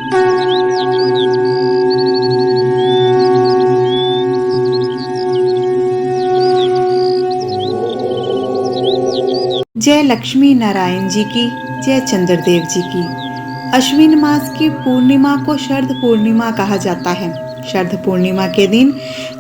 जय लक्ष्मी नारायण जी की, जय चंद्रदेव जी की। अश्विन मास की पूर्णिमा को शरद पूर्णिमा कहा जाता है। शरद पूर्णिमा के दिन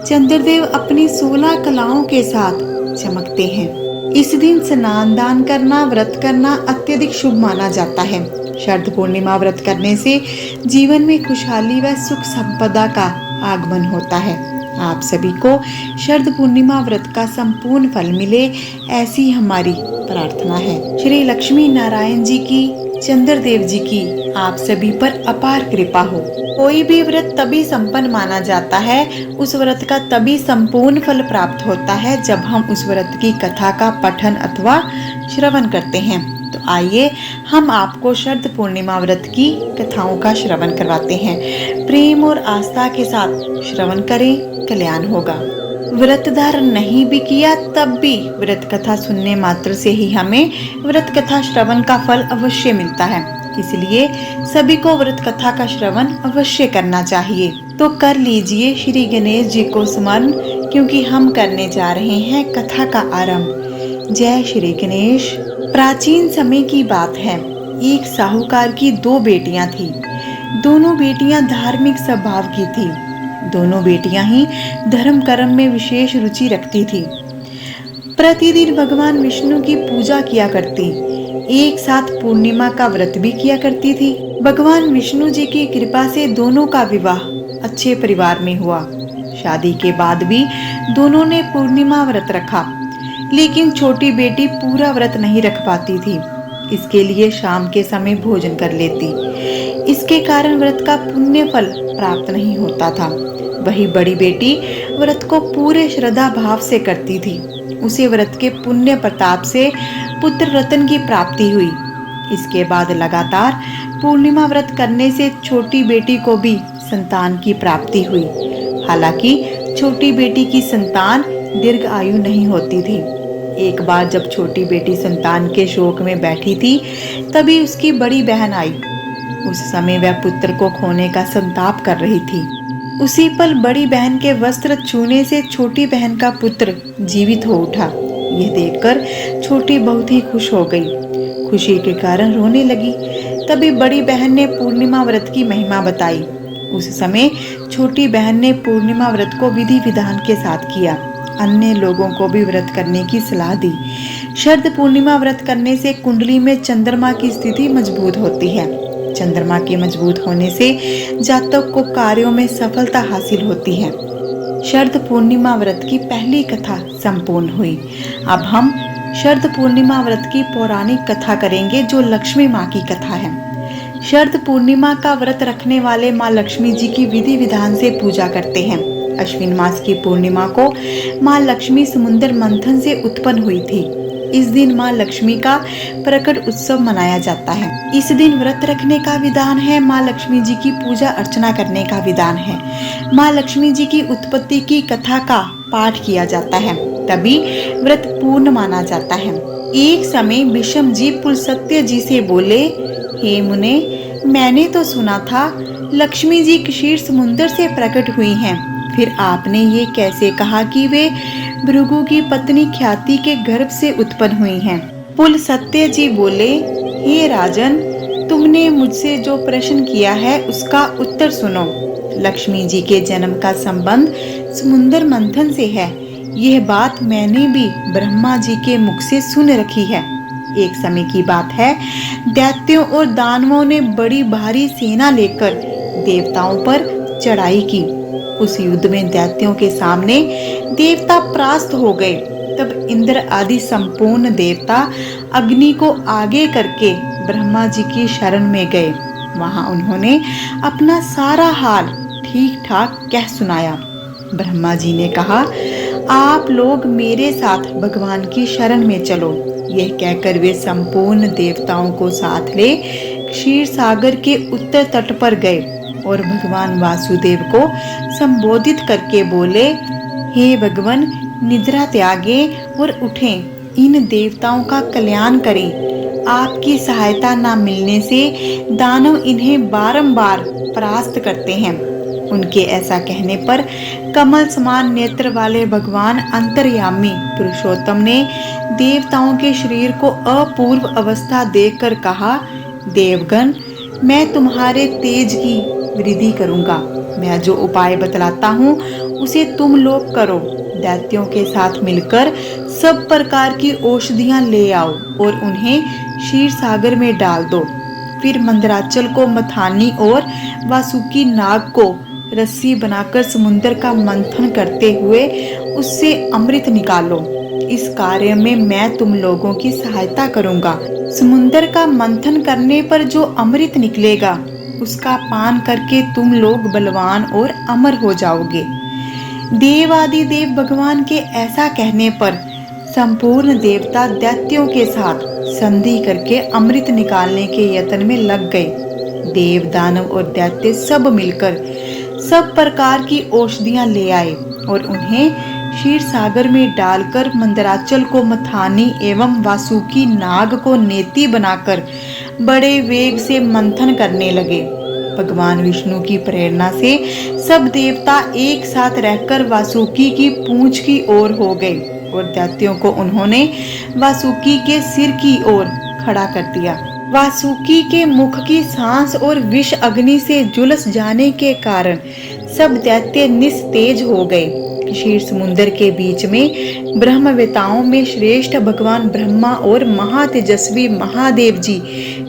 चंद्रदेव अपनी 16 कलाओं के साथ चमकते हैं। इस दिन स्नान दान करना, व्रत करना अत्यधिक शुभ माना जाता है। शरद पूर्णिमा व्रत करने से जीवन में खुशहाली व सुख संपदा का आगमन होता है। आप सभी को शरद पूर्णिमा व्रत का संपूर्ण फल मिले, ऐसी हमारी प्रार्थना है। श्री लक्ष्मी नारायण जी की, चंद्रदेव जी की आप सभी पर अपार कृपा हो। कोई भी व्रत तभी संपन्न माना जाता है, उस व्रत का तभी संपूर्ण फल प्राप्त होता है जब हम उस व्रत की कथा का पठन अथवा श्रवण करते हैं। तो आइए हम आपको शरद पूर्णिमा व्रत की कथाओं का श्रवण करवाते हैं। प्रेम और आस्था के साथ श्रवण करें, कल्याण होगा। व्रत धारण नहीं भी किया तब भी व्रत कथा सुनने मात्र से ही हमें व्रत कथा श्रवण का फल अवश्य मिलता है। इसलिए सभी को व्रत कथा का श्रवण अवश्य करना चाहिए। तो कर लीजिए श्री गणेश जी को स्मरण, क्योंकि हम करने जा रहे हैं कथा का आरंभ। जय श्री गणेश। प्राचीन समय की बात है। एक साहूकार की 2 बेटियां थी। दोनों बेटियां धार्मिक स्वभाव की थी। दोनों बेटियां ही धर्म कर्म में विशेष रुचि रखती थी। प्रतिदिन भगवान विष्णु की पूजा किया करती, एक साथ पूर्णिमा का व्रत भी किया करती थी। भगवान विष्णु जी की कृपा से दोनों का विवाह अच्छे परिवार में हुआ। शादी के बाद भी दोनों ने पूर्णिमा व्रत रखा, लेकिन छोटी बेटी पूरा व्रत नहीं रख पाती थी। इसके लिए शाम के समय भोजन कर लेती। इसके कारण व्रत का पुण्य फल प्राप्त नहीं होता था। वही बड़ी बेटी व्रत को पूरे श्रद्धा भाव से करती थी। उसे व्रत के पुण्य प्रताप से पुत्र रत्न की प्राप्ति हुई। इसके बाद लगातार पूर्णिमा व्रत करने से छोटी बेटी को भी संतान की प्राप्ति हुई। हालांकि छोटी बेटी की संतान दीर्घ आयु नहीं होती थी। एक बार जब छोटी बेटी संतान के शोक में बैठी थी, तभी उसकी बड़ी बहन आई। उस समय वह पुत्र को खोने का संताप कर रही थी। उसी पल बड़ी बहन के वस्त्र छूने से छोटी बहन का पुत्र जीवित हो उठा। यह देखकर छोटी बहुत ही खुश हो गई। खुशी के कारण रोने लगी। तभी बड़ी बहन ने पूर्णिमा व्रत की महिमा बताई। उस समय छोटी बहन ने पूर्णिमा व्रत को विधि विधान के साथ किया। अन्य लोगों को भी व्रत करने की सलाह दी। शरद पूर्णिमा व्रत करने से कुंडली में चंद्रमा की स्थिति मजबूत होती है। चंद्रमा के मजबूत होने से जातक को कार्यों में सफलता हासिल होती है। शरद पूर्णिमा व्रत की पहली कथा संपूर्ण हुई। अब हम शरद पूर्णिमा व्रत की पौराणिक कथा करेंगे, जो लक्ष्मी माँ की कथा है। शरद पूर्णिमा का व्रत रखने वाले माँ लक्ष्मी जी की विधि विधान से पूजा करते हैं। अश्विन मास की पूर्णिमा को माँ लक्ष्मी समुद्र मंथन से उत्पन्न हुई थी। इस दिन माँ लक्ष्मी का प्रकट उत्सव मनाया जाता है। इस दिन व्रत रखने का विधान है। माँ लक्ष्मी जी की पूजा अर्चना करने का विधान है। माँ लक्ष्मी जी की उत्पत्ति की कथा का पाठ किया जाता है, तभी व्रत पूर्ण माना जाता है। एक समय विषम जी पुलस्त्य जी से बोले, हे मुने, मैंने तो सुना था लक्ष्मी जी क्षीर समुद्र से प्रकट हुई हैं। फिर आपने ये कैसे कहा कि वे भृगु की पत्नी ख्याति के गर्भ से उत्पन्न हुई हैं? पुलस्त्य जी बोले, हे राजन, तुमने मुझसे जो प्रश्न किया है उसका उत्तर सुनो। लक्ष्मी जी के जन्म का संबंध समुद्र मंथन से है। यह बात मैंने भी ब्रह्मा जी के मुख से सुन रखी है। एक समय की बात है, दैत्यों और दानवों ने बड़ी भारी सेना लेकर देवताओं पर चढ़ाई की। उस युद्ध में दैत्यों के सामने देवता परास्त हो गए। तब इंद्र आदि संपूर्ण देवता अग्नि को आगे करके ब्रह्मा जी की शरण में गए। वहां उन्होंने अपना सारा हाल ठीक ठाक कह सुनाया। ब्रह्मा जी ने कहा, आप लोग मेरे साथ भगवान की शरण में चलो। यह कहकर वे संपूर्ण देवताओं को साथ ले क्षीर सागर के उत्तर तट पर गए और भगवान वासुदेव को संबोधित करके बोले, हे भगवान, निद्रा त्यागे और उठें, इन देवताओं का कल्याण करें। आपकी सहायता न मिलने से दानव इन्हें बारंबार परास्त करते हैं। उनके ऐसा कहने पर कमल समान नेत्र वाले भगवान अंतर्यामी पुरुषोत्तम ने देवताओं के शरीर को अपूर्व अवस्था देखकर कहा, देवगण, मैं तुम्हारे तेज की वृद्धि करूंगा। मैं जो उपाय बतलाता हूँ उसे तुम लोग करो। दैत्यों के साथ मिलकर सब प्रकार की औषधियां ले आओ और उन्हें क्षीर सागर में डाल दो। फिर मंदराचल को मथानी और वासुकी नाग को रस्सी बनाकर समुद्र का मंथन करते हुए उससे अमृत निकालो। इस कार्य में मैं तुम लोगों की सहायता करूंगा। समुद्र का मंथन करने पर जो अमृत निकलेगा उसका पान करके तुम लोग बलवान और अमर हो जाओगे। देव आदि देव भगवान के ऐसा कहने पर संपूर्ण देवता दैत्यों के साथ संधि करके अमृत निकालने के यत्न में लग गए। देव, दानव और दैत्य सब मिलकर सब प्रकार की औषधियां ले आए और उन्हें क्षीर सागर में डालकर मंदराचल को मथानी एवं वासुकी नाग को नेति बनाकर बड़े वेग से मंथन करने लगे। भगवान विष्णु की प्रेरणा से सब देवता एक साथ रहकर वासुकी की पूंछ की ओर हो गए और दैत्यों को उन्होंने वासुकी के सिर की ओर खड़ा कर दिया। वासुकी के मुख की सांस और विष अग्नि से झुलस जाने के कारण सब दैत्य निस्तेज हो गए। क्षीर समुद्र के बीच में ब्रह्मवेताओं में श्रेष्ठ भगवान ब्रह्मा और महातेजस्वी महादेव जी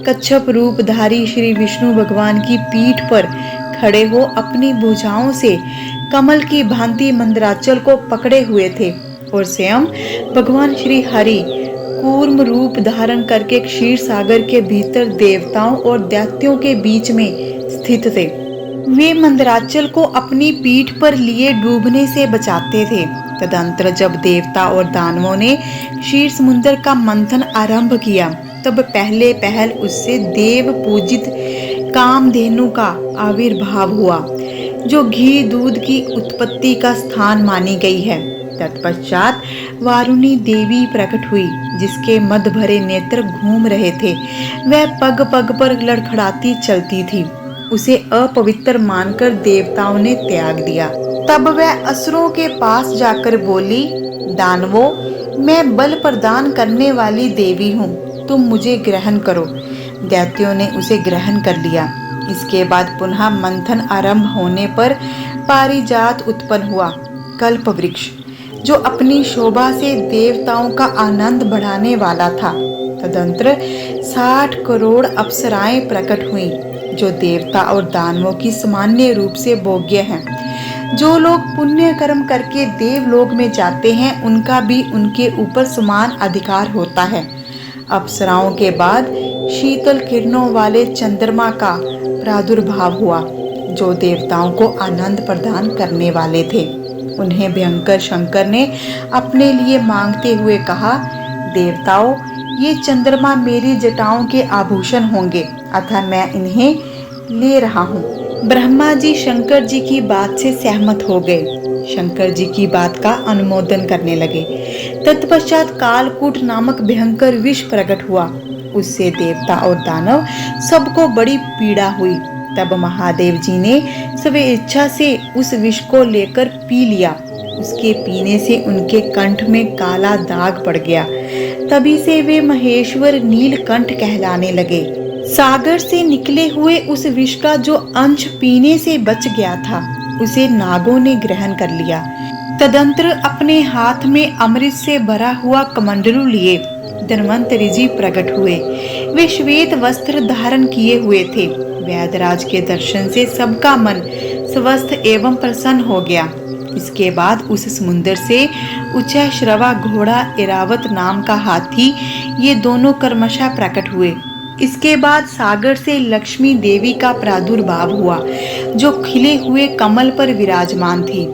कच्छप रूपधारी श्री विष्णु भगवान की पीठ पर खड़े हो अपनी भुजाओं से कमल की भांति मंदराचल को पकड़े हुए थे और स्वयं भगवान श्री हरि कूर्म रूप धारण करके क्षीर सागर के भीतर देवताओं और दैत्यों के बीच में स्थित थे। वे मंदराचल को अपनी पीठ पर लिए डूबने से बचाते थे। तदंतर जब देवता और दानवों ने क्षीर समुद्र का मंथन आरंभ किया तब पहले पहल उससे देव पूजित कामधेनु का आविर्भाव हुआ, जो घी दूध की उत्पत्ति का स्थान मानी गई है। तत्पश्चात वारुणी देवी प्रकट हुई, जिसके मद भरे नेत्र घूम रहे थे। वह पग पग पर लड़खड़ाती चलती थी। उसे अपवित्र मानकर देवताओं ने त्याग दिया। तब वह असुरों के पास जाकर बोली, दानवों, मैं बल प्रदान करने वाली देवी हूँ, तुम मुझे ग्रहण करो। दैत्यों ने उसे ग्रहण कर लिया। इसके बाद पुनः मंथन आरंभ होने पर पारिजात उत्पन्न हुआ, कल्प वृक्ष, जो अपनी शोभा से देवताओं का आनंद बढ़ाने वाला था। तदंतर 60 करोड़ अप्सराएं प्रकट हुई, जो देवता और दानवों की सामान्य रूप से भोग्य हैं। जो लोग पुण्य कर्म करके देवलोक में जाते हैं उनका भी उनके ऊपर समान अधिकार होता है। अप्सराओं के बाद शीतल किरणों वाले चंद्रमा का प्रादुर्भाव हुआ, जो देवताओं को आनंद प्रदान करने वाले थे। उन्हें भयंकर शंकर ने अपने लिए मांगते हुए कहा, देवताओं, ये चंद्रमा मेरी जटाओं के आभूषण होंगे, अतः मैं इन्हें ले रहा हूँ। ब्रह्मा जी शंकर जी की बात से सहमत हो गए। शंकर जी की बात का अनुमोदन करने लगे। तत्पश्चात कालकूट नामक भयंकर विष प्रकट हुआ। उससे देवता और दानव सबको बड़ी पीड़ा हुई। तब महादेव जी ने स्वेच्छा से उस विष को लेकर पी लिया। उसके पीने से उनके कंठ में काला दाग पड़ गया। तभी से वे महेश्वर नीलकंठ कहलाने लगे। सागर से निकले हुए उस विष का जो अंश पीने से बच गया था, उसे नागों ने ग्रहण कर लिया। तदंतर अपने हाथ में अमृत से भरा हुआ कमंडलू लिए धन्वंतरी जी प्रकट हुए। वे श्वेत वस्त्र धारण किए हुए थे। वैदराज के दर्शन से सबका मन स्वस्थ एवं प्रसन्न हो गया। इसके बाद उस समुद्र से उच्चैश्रवा घोड़ा एरावत नाम का हाथी, ये दोनों क्रमशः प्रकट हुए। इसके बाद सागर से लक्ष्मी देवी का प्रादुर्भाव हुआ, जो खिले हुए कमल पर विराजमान थी।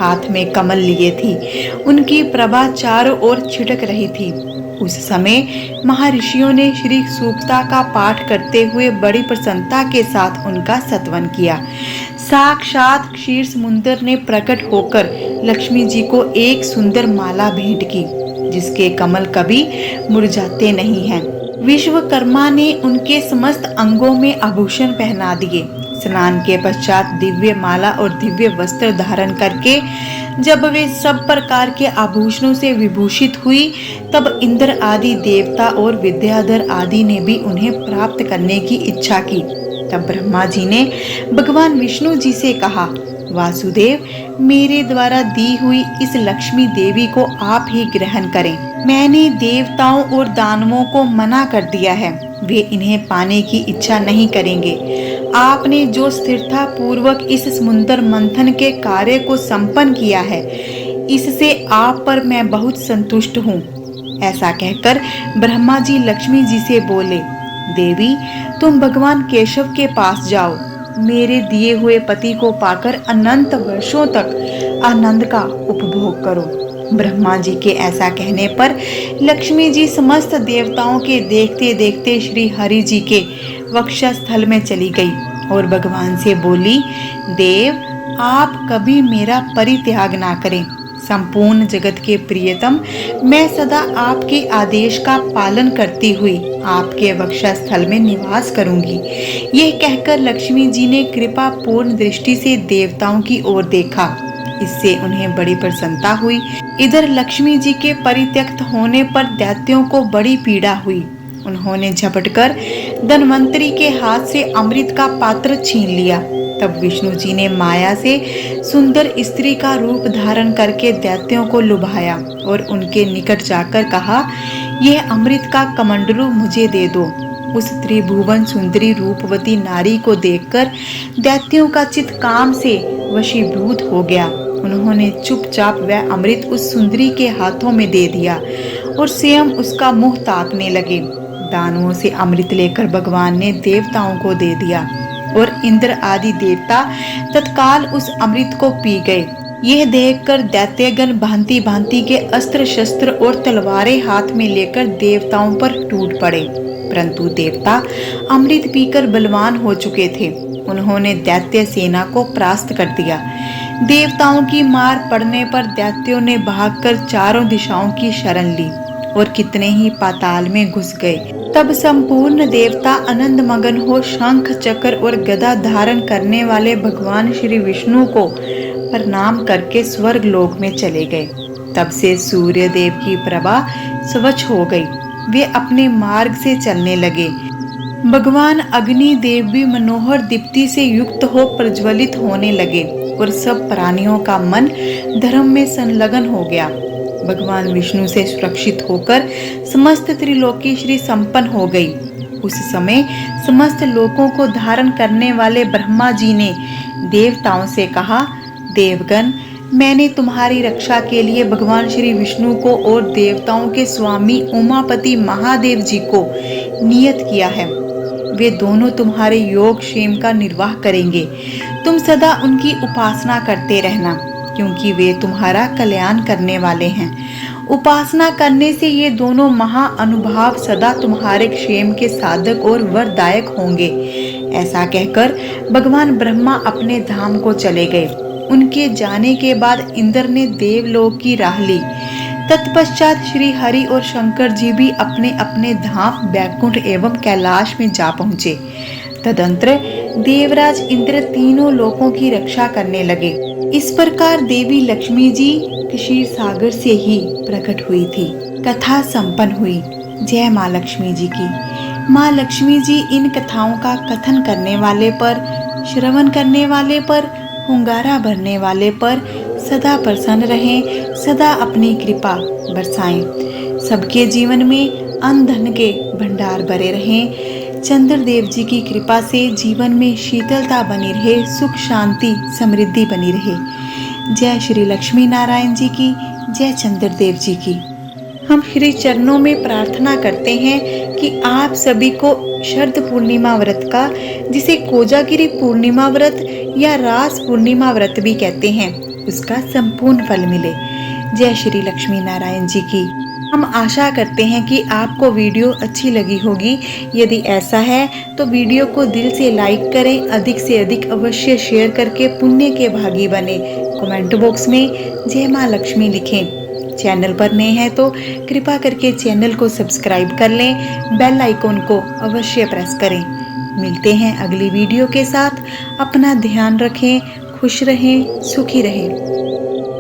हाथ में कमल लिए थी। उनकी प्रभा चारों ओर छिटक रही थी। उस समय महर्षियों ने श्री सूक्ता का पाठ करते हुए बड़ी प्रसन्नता के साथ उनका स्तवन किया। साक्षात क्षीर समुद्र ने प्रकट होकर लक्ष्मी जी को एक सुंदर माला भेंट की, जिसके कमल कभी मुरझाते नहीं हैं। विश्वकर्मा ने उनके समस्त अंगों में आभूषण पहना दिए। स्नान के पश्चात दिव्य माला और दिव्य वस्त्र धारण करके जब वे सब प्रकार के आभूषणों से विभूषित हुई, तब इंद्र आदि देवता और विद्याधर आदि ने भी उन्हें प्राप्त करने की इच्छा की। तब ब्रह्मा जी ने भगवान विष्णु जी से कहा, वासुदेव, मेरे द्वारा दी हुई इस लक्ष्मी देवी को आप ही ग्रहण करें। मैंने देवताओं और दानवों को मना कर दिया है, वे इन्हें पाने की इच्छा नहीं करेंगे। आपने जो स्थिरता पूर्वक इस समुद्र मंथन के कार्य को संपन्न किया है, इससे आप पर मैं बहुत संतुष्ट हूँ। ऐसा कहकर ब्रह्मा जी लक्ष्मी जी से बोले, देवी, तुम भगवान केशव के पास जाओ। मेरे दिए हुए पति को पाकर अनंत वर्षों तक आनंद का उपभोग करो। ब्रह्मा जी के ऐसा कहने पर लक्ष्मी जी समस्त देवताओं के देखते देखते श्री हरि जी के वक्षस्थल में चली गई और भगवान से बोली, देव, आप कभी मेरा परित्याग ना करें। संपूर्ण जगत के प्रियतम, मैं सदा आपके आदेश का पालन करती हुई आपके वक्षस्थल में निवास करूंगी। यह कहकर लक्ष्मी जी ने कृपा पूर्ण दृष्टि से देवताओं की ओर देखा। इससे उन्हें बड़ी प्रसन्नता हुई। इधर लक्ष्मी जी के परित्यक्त होने पर दैत्यों को बड़ी पीड़ा हुई। उन्होंने झपटकर धन्वंतरी के हाथ से अमृत का पात्र छीन लिया। तब विष्णु जी ने माया से सुंदर स्त्री का रूप धारण करके दैत्यों को लुभाया और उनके निकट जाकर कहा, यह अमृत का कमंडलू मुझे दे दो। उस त्रिभुवन सुंदरी रूपवती नारी को देखकर दैत्यों का चित्त काम से वशीभूत हो गया। उन्होंने चुपचाप वह अमृत उस सुंदरी के हाथों में दे दिया और स्वयं उसका मुंह ताकने लगे। दानवों से अमृत लेकर भगवान ने देवताओं को दे दिया और इंद्र आदि देवता तत्काल उस अमृत को पी गए। यह देखकर दैत्यगण भांति भांति के अस्त्र शस्त्र और तलवारें हाथ में लेकर देवताओं पर टूट पड़े, परंतु देवता अमृत पीकर बलवान हो चुके थे। उन्होंने दैत्य सेना को परास्त कर दिया। देवताओं की मार पड़ने पर दैत्यों ने भागकर चारों दिशाओं की शरण ली और कितने ही पाताल में घुस गए। तब संपूर्ण देवता आनंद मगन हो शंख चक्र और गदा धारण करने वाले भगवान श्री विष्णु को प्रणाम करके स्वर्ग लोक में चले गए। तब से सूर्य देव की प्रभा स्वच्छ हो गई। वे अपने मार्ग से चलने लगे। भगवान अग्नि देव भी मनोहर दीप्ति से युक्त हो प्रज्वलित होने लगे और सब प्राणियों का मन धर्म में संलग्न हो गया। भगवान विष्णु से सुरक्षित होकर समस्त त्रिलोकी श्री संपन्न हो गई। उस समय समस्त लोकों को धारण करने वाले ब्रह्मा जी ने देवताओं से कहा, देवगण, मैंने तुम्हारी रक्षा के लिए भगवान श्री विष्णु को और देवताओं के स्वामी उमापति महादेव जी को नियत किया है। वे दोनों तुम्हारे योग क्षेम का निर्वाह करेंगे। तुम सदा उनकी उपासना करते रहना, क्योंकि वे तुम्हारा कल्याण करने वाले हैं। उपासना करने से ये दोनों महाअनुभाव सदा तुम्हारे क्षेम के साधक और वरदायक होंगे। ऐसा कहकर भगवान ब्रह्मा अपने धाम को चले गए। उनके जाने के बाद इंद्र ने देवलोक की राह ली। तत्पश्चात श्री हरि और शंकर जी भी अपने अपने धाम बैकुंठ एवं कैलाश में जा पहुँचे। तदंतर देवराज इंद्र तीनों लोकों की रक्षा करने लगे। इस प्रकार देवी लक्ष्मी जी क्षीर सागर से ही प्रकट हुई थी। कथा संपन्न हुई। जय माँ लक्ष्मी जी की। माँ लक्ष्मी जी इन कथाओं का कथन करने वाले पर, श्रवण करने वाले पर, हुंगारा भरने वाले पर सदा प्रसन्न रहें, सदा अपनी कृपा बरसाएं। सबके जीवन में अन्न धन के भंडार भरे रहें। चंद्रदेव जी की कृपा से जीवन में शीतलता बनी रहे, सुख शांति समृद्धि बनी रहे। जय श्री लक्ष्मी नारायण जी की, जय चंद्रदेव जी की। हम श्री चरणों में प्रार्थना करते हैं कि आप सभी को शरद पूर्णिमा व्रत का, जिसे कोजागिरी पूर्णिमा व्रत या रास पूर्णिमा व्रत भी कहते हैं, उसका संपूर्ण फल मिले। जय श्री लक्ष्मी नारायण जी की। हम आशा करते हैं कि आपको वीडियो अच्छी लगी होगी। यदि ऐसा है तो वीडियो को दिल से लाइक करें, अधिक से अधिक अवश्य शेयर करके पुण्य के भागी बने। कमेंट बॉक्स में जय माँ लक्ष्मी लिखें। चैनल पर नए हैं तो कृपा करके चैनल को सब्सक्राइब कर लें, बेल आइकॉन को अवश्य प्रेस करें। मिलते हैं अगली वीडियो के साथ। अपना ध्यान रखें, खुश रहें, सुखी रहें।